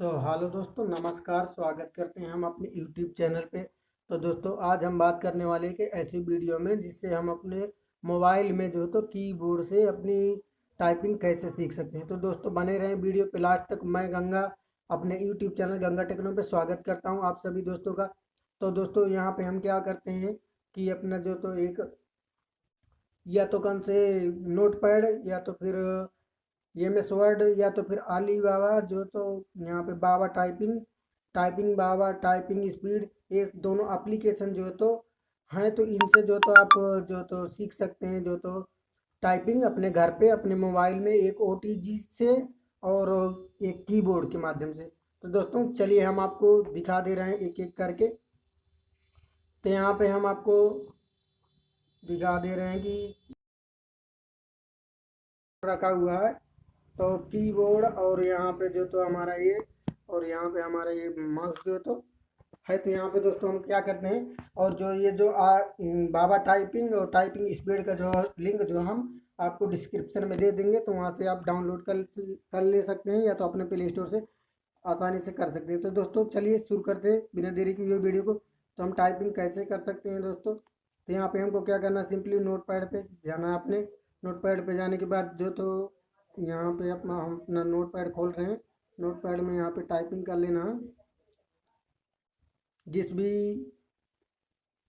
Hello दोस्तों, नमस्कार। स्वागत करते हैं हम अपने यूट्यूब चैनल पे। तो दोस्तों, आज हम बात करने वाले हैं कि ऐसी वीडियो में जिससे हम अपने मोबाइल में जो है तो कीबोर्ड से अपनी टाइपिंग कैसे सीख सकते हैं। तो दोस्तों, बने रहें वीडियो पे लास्ट तक। मैं गंगा अपने यूट्यूब चैनल गंगा टेक्नो पे स्वागत करता हूँ आप सभी दोस्तों का। तो दोस्तों, यहाँ पे हम क्या करते हैं कि अपना जो तो एक या तो कौन से नोट पैड या तो फिर MS वर्ड या तो फिर अली बाबा जो तो यहाँ पे बाबा टाइपिंग टाइपिंग बाबा टाइपिंग स्पीड, ये दोनों एप्लीकेशन जो तो हैं। तो इनसे जो तो आप जो तो सीख सकते हैं जो तो टाइपिंग अपने घर पे अपने मोबाइल में एक OTG से और एक कीबोर्ड के माध्यम से। तो दोस्तों, चलिए हम आपको दिखा दे रहे हैं एक एक करके। तो यहाँ पे हम आपको दिखा दे रहे हैं कि रखा हुआ है तो कीबोर्ड, और यहाँ पे जो तो हमारा ये, और यहाँ पे हमारा ये माउस जो तो है। तो यहाँ पे दोस्तों हम क्या करते हैं, और जो ये जो बाबा टाइपिंग और टाइपिंग स्पीड का जो लिंक जो हम आपको डिस्क्रिप्शन में दे देंगे, तो वहाँ से आप डाउनलोड कर ले सकते हैं या तो अपने प्ले स्टोर से आसानी से कर सकते हैं। तो दोस्तों, चलिए शुरू करते हैं बिना देरी की ये वीडियो को। तो हम टाइपिंग कैसे कर सकते हैं दोस्तों, तो यहाँ पे हमको क्या करना है, सिंपली नोट पैड पे जाना है। अपने नोट पैड पे जाने के बाद जो तो यहाँ पे अपना हम अपना नोट पैड खोल रहे हैं। नोट पैड में यहाँ पे टाइपिंग कर लेना है। जिस भी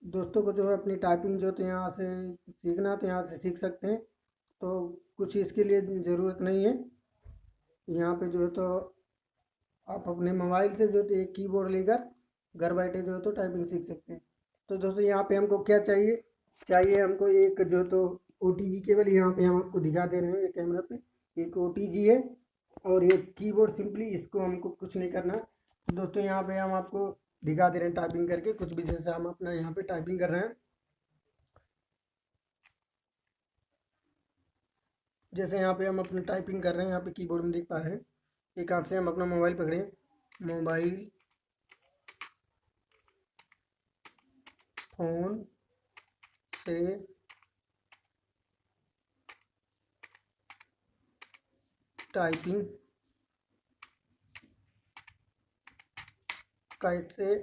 दोस्तों को जो है अपनी टाइपिंग जो तो यहाँ से सीखना है तो यहाँ से सीख सकते हैं। तो कुछ इसके लिए ज़रूरत नहीं है। यहाँ पे जो है तो आप अपने मोबाइल से जो तो एक कीबोर्ड लेकर घर बैठे जो है तो टाइपिंग सीख सकते हैं। तो दोस्तों, यहाँ पे हमको क्या चाहिए, चाहिए हमको एक जो तो OTG केबल। यहाँ पे हम आपको दिखा दे रहे हैं कैमरा पे, एक OTG है और ये कीबोर्ड। सिंपली इसको हमको कुछ नहीं करना। तो दोस्तों, यहाँ पे हम आपको दिखा दे रहे हैं टाइपिंग करके कुछ भी, जैसे हम अपना यहाँ पे टाइपिंग कर रहे हैं। जैसे यहाँ पे हम अपनी टाइपिंग कर रहे हैं, यहाँ पे कीबोर्ड में देख पा रहे हैं। एक हाथ से हम अपना मोबाइल पकड़े, मोबाइल फोन से टाइपिंग कैसे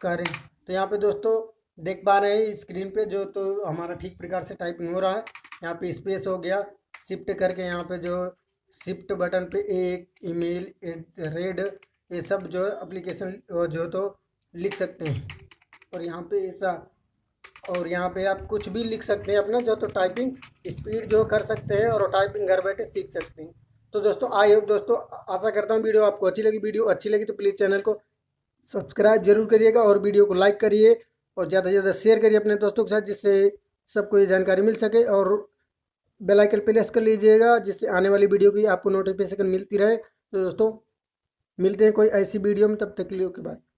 करें। तो यहाँ पे दोस्तों देख पा रहे हैं स्क्रीन पे जो तो हमारा ठीक प्रकार से टाइपिंग हो रहा है। यहाँ पे स्पेस हो गया, शिफ्ट करके यहाँ पे जो शिफ्ट बटन पे एक ईमेल रेड, ये सब जो एप्लीकेशन जो तो लिख सकते हैं। और यहाँ पे ऐसा, और यहाँ पे आप कुछ भी लिख सकते हैं अपना जो तो टाइपिंग स्पीड जो कर सकते हैं और टाइपिंग घर बैठे सीख सकते हैं। तो दोस्तों, आई होप दोस्तों, आशा करता हूँ वीडियो आपको अच्छी लगी। वीडियो अच्छी लगी तो प्लीज़ चैनल को सब्सक्राइब जरूर करिएगा और वीडियो को लाइक करिए और ज़्यादा से ज़्यादा शेयर करिए अपने दोस्तों के साथ, जिससे सबको ये जानकारी मिल सके। और बेल आइकन प्रेस कर लीजिएगा जिससे आने वाली वीडियो की आपको नोटिफिकेशन मिलती रहे। तो दोस्तों, मिलते हैं कोई ऐसी वीडियो में, तब तक के लिए ओके बाय।